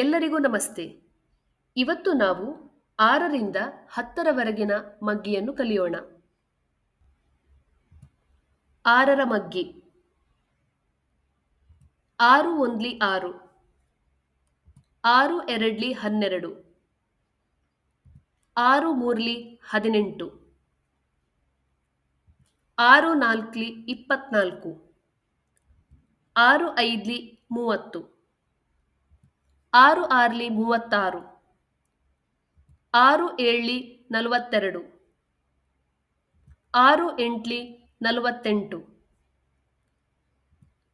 ಎಲ್ಲರಿಗೂ ನಮಸ್ತೆ. ಇವತ್ತು ನಾವು 6ರಿಂದ 10ರವರೆಗಿನ ಮಗ್ಗಿಯನ್ನು ಕಲಿಯೋಣ. 6ರ ಮಗ್ಗಿ. 6 ಒಂದ್ಲಿ 6, 6 ಎರಡ್ಲಿ 12, 6 ಮೂರ್ಲಿ 18, 6 ನಾಲ್ಕ್ಲಿ 24, 6 ಐದ್ಲಿ 30, 6 ಆರ್ಲಿ 36, 6 ಏಳ್ಲಿ 42, 6 ಎಂಟ್ಲಿ 48,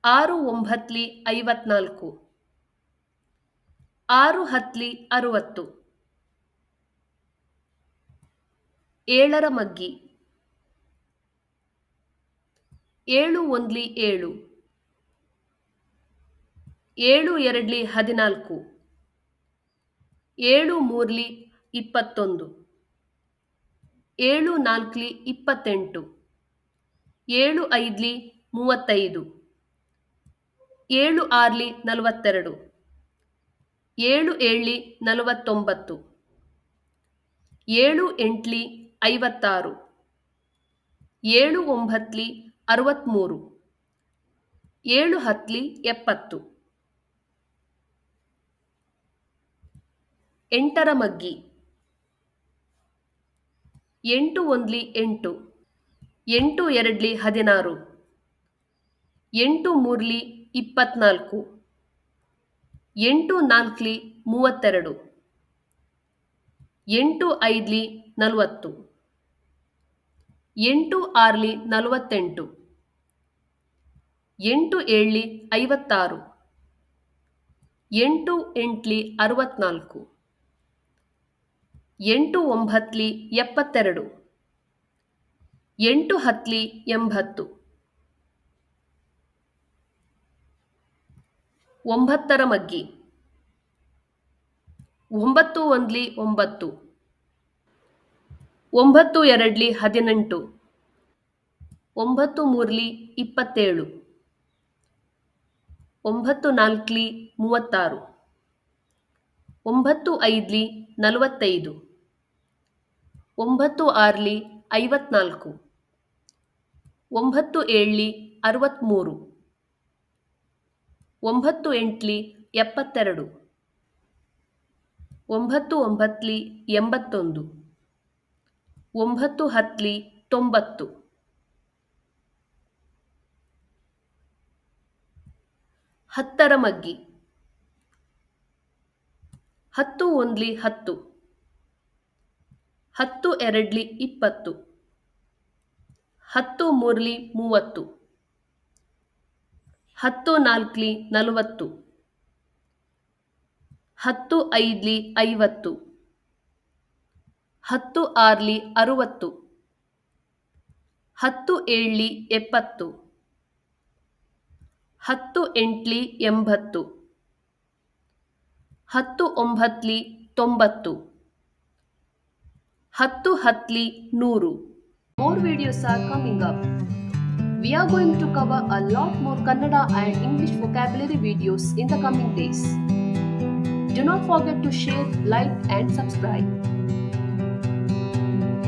6 ಒಂಬತ್ಲಿ 54, 6 ಹತ್ಲಿ 60. 7ರ ಮಗ್ಗಿ. 7 ಒಂದ್ಲಿ 7, 7 ಎರಡ್ಲಿ 14, 7 ಮೂರ್ಲಿ 21, 7 ನಾಲ್ಕ್ಲಿ 28, 7 ಐದ್ಲಿ 35, 7 ಆರ್ಲಿ 42, 7 ಏಳ್ಲಿ 49, 7 ಎಂಟ್ಲಿ 56, 7 ಒಂಬತ್ಲಿ 63, 7 ಹತ್ಲಿ 70. 8ರ ಮಗ್ಗಿ. 8 ಒಂದ್ಲಿ 8, 8 ಎರಡ್ಲಿ 16, 8 ಮೂರ್ಲಿ 24, 8 ನಾಲ್ಕ್ಲಿ 32, 8 ಐದ್ಲಿ 40, 8 ಆರ್ಲಿ 48, 8 ಏಳ್ಲಿ 56, 8 ಎಂಟ್ಲಿ 64, 8 ಒಂಬತ್ಲಿ 72, 8 ಹತ್ಲಿ 80. 9ರ ಮಗ್ಗಿ. 9 ಒಂದ್ಲಿ 9, 9 ಎರಡ್ಲಿ 18, 9 ಮೂರ್ಲಿ 27, 9 ನಾಲ್ಕ್ಲಿ 36, 9 ಐದ್ಲಿ 45, 9 ಆರ್ಲಿ 54, 9 ಏಳ್ಲಿ 63, 9 ಎಂಟ್ಲಿ 72, 9 ಒಂಬತ್ಲಿ 81, 9 ಹತ್ಲಿ 90. 10ರ ಮಗ್ಗಿ. 10 ಒಂದ್ಲಿ 10, 10 ಎರಡ್ಲಿ 20, 10 ಮೂರ್ಲಿ 30, 10 ನಾಲ್ಕ್ಲಿ 40, 10 ಐದ್ಲಿ 50, 10 early 60, 10 ಏಳ್ಲಿ 70, 10 ಎಂಟ್ಲಿ 80, 10 ಒಂಬತ್ಲಿ 90, 10 ಹತ್ಲಿ 100. More videos are coming up. We are going to cover a lot more Kannada and English vocabulary videos in the coming days. Do not forget to share, like and subscribe.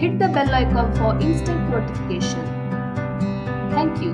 Hit the bell icon for instant notification. Thank you.